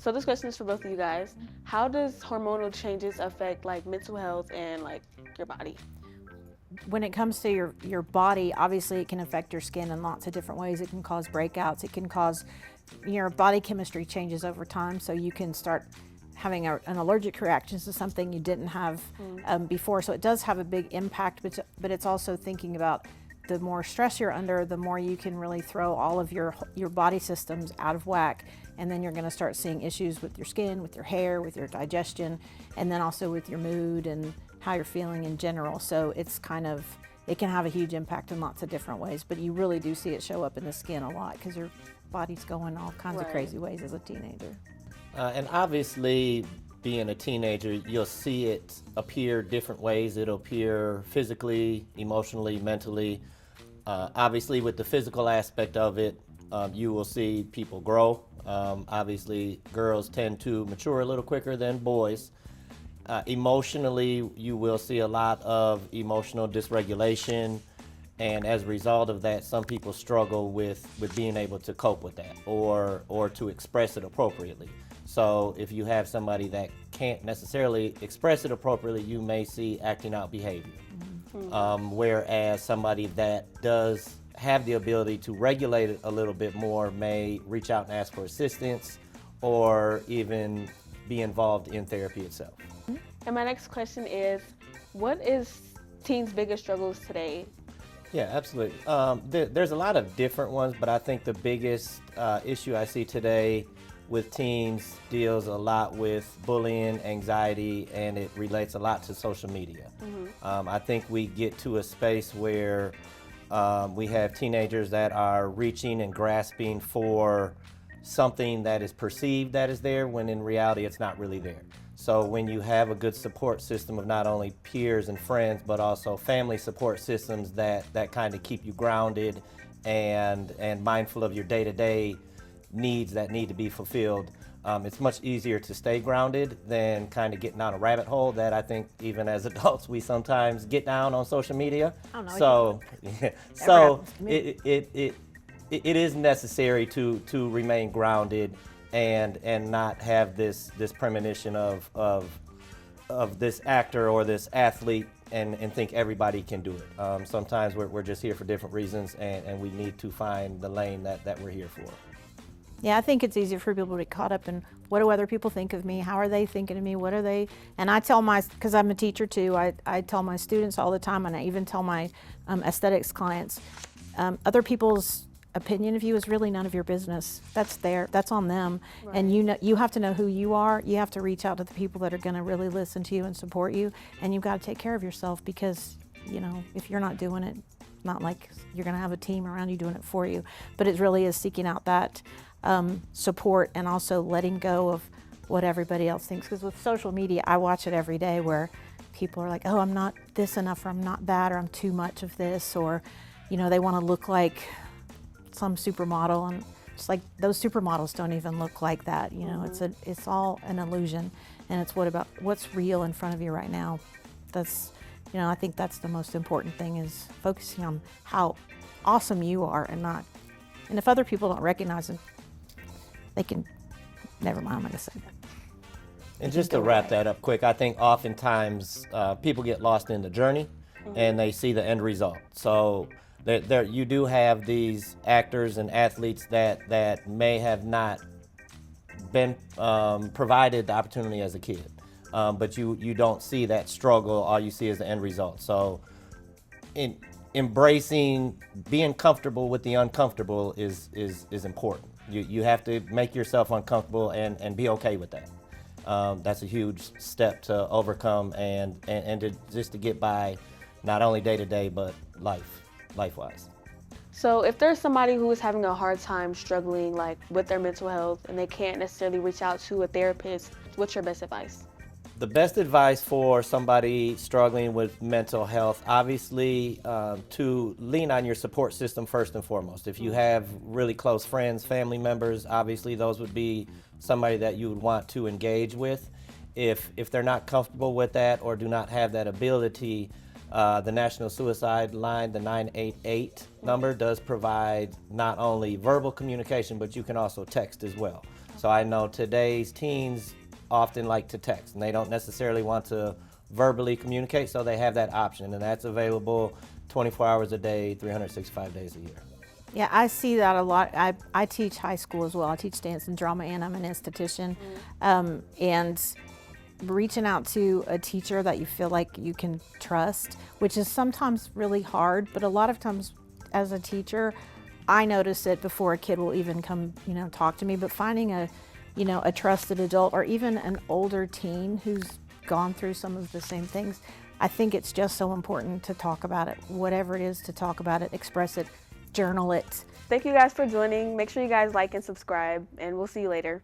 So this question is for both of you guys. How does hormonal changes affect like mental health and like your body? When it comes to your body, obviously it can affect your skin in lots of different ways. It can cause breakouts. It can cause your body chemistry changes over time, so you can start having an allergic reaction to something you didn't have before. So it does have a big impact, but it's also thinking about the more stress you're under, the more you can really throw all of your body systems out of whack, and then you're going to start seeing issues with your skin, with your hair, with your digestion, and then also with your mood and how you're feeling in general. So it can have a huge impact in lots of different ways, but you really do see it show up in the skin a lot because your body's going all kinds of crazy ways as a teenager. And obviously, being a teenager, you'll see it appear different ways. It'll appear physically, emotionally, mentally. Obviously, with the physical aspect of it, you will see people grow. Obviously, girls tend to mature a little quicker than boys. Emotionally, you will see a lot of emotional dysregulation, and as a result of that, some people struggle with being able to cope with that or to express it appropriately. So if you have somebody that can't necessarily express it appropriately, you may see acting out behavior. Whereas somebody that does have the ability to regulate it a little bit more may reach out and ask for assistance or even be involved in therapy itself. And my next question is, what is teens' biggest struggles today? Yeah, absolutely. There's a lot of different ones, but I think the biggest issue I see today with teens deals a lot with bullying, anxiety, and it relates a lot to social media. I think we get to a space where we have teenagers that are reaching and grasping for something that is perceived that is there when in reality it's not really there. So when you have a good support system of not only peers and friends, but also family support systems that kind of keep you grounded and mindful of your day-to-day needs that need to be fulfilled, it's much easier to stay grounded than kind of getting down a rabbit hole that I think even as adults we sometimes get down on social media. I don't know. So, so it is necessary to remain grounded and not have this premonition of this actor or this athlete and think everybody can do it. Sometimes we're just here for different reasons, and we need to find the lane that we're here for. Yeah, I think it's easier for people to get caught up in what do other people think of me? How are they thinking of me? What are they? And I tell because I'm a teacher too, I tell my students all the time, and I even tell my aesthetics clients, other people's opinion of you is really none of your business. That's on them. Right. And you have to know who you are. You have to reach out to the people that are going to really listen to you and support you. And you've got to take care of yourself because, if you're not doing it, not like you're going to have a team around you doing it for you. But it really is seeking out that support and also letting go of what everybody else thinks. Because with social media, I watch it every day where people are like, oh, I'm not this enough, or I'm not that, or I'm too much of this, or, they want to look like some supermodel, and it's like those supermodels don't even look like that. It's all an illusion, and it's what's real in front of you right now. That's I think that's the most important thing, is focusing on how awesome you are and if other people don't recognize them, they can, never mind, I'm not gonna say that. And just to wrap that up quick, I think oftentimes people get lost in the journey and they see the end result. So there you do have these actors and athletes that may have not been provided the opportunity as a kid, but you don't see that struggle. All you see is the end result. So embracing being comfortable with the uncomfortable is important. You have to make yourself uncomfortable and be okay with that. That's a huge step to overcome and to get by, not only day to day but life-wise. So if there's somebody who is having a hard time struggling like with their mental health and they can't necessarily reach out to a therapist, what's your best advice? The best advice for somebody struggling with mental health, obviously, to lean on your support system first and foremost. If you have really close friends, family members, obviously those would be somebody that you would want to engage with. If they're not comfortable with that or do not have that ability, the National Suicide Line, the 988 number, does provide not only verbal communication, but you can also text as well. So I know today's teens often like to text, and they don't necessarily want to verbally communicate, so they have that option, and that's available 24 hours a day, 365 days a year. Yeah, I see that a lot. I teach high school as well. I teach dance and drama, and I'm an esthetician. And reaching out to a teacher that you feel like you can trust, which is sometimes really hard, but a lot of times as a teacher, I notice it before a kid will even come, talk to me. But finding a trusted adult, or even an older teen who's gone through some of the same things, I think it's just so important to talk about it. Whatever it is, to talk about it, express it, journal it. Thank you guys for joining. Make sure you guys like and subscribe, and we'll see you later.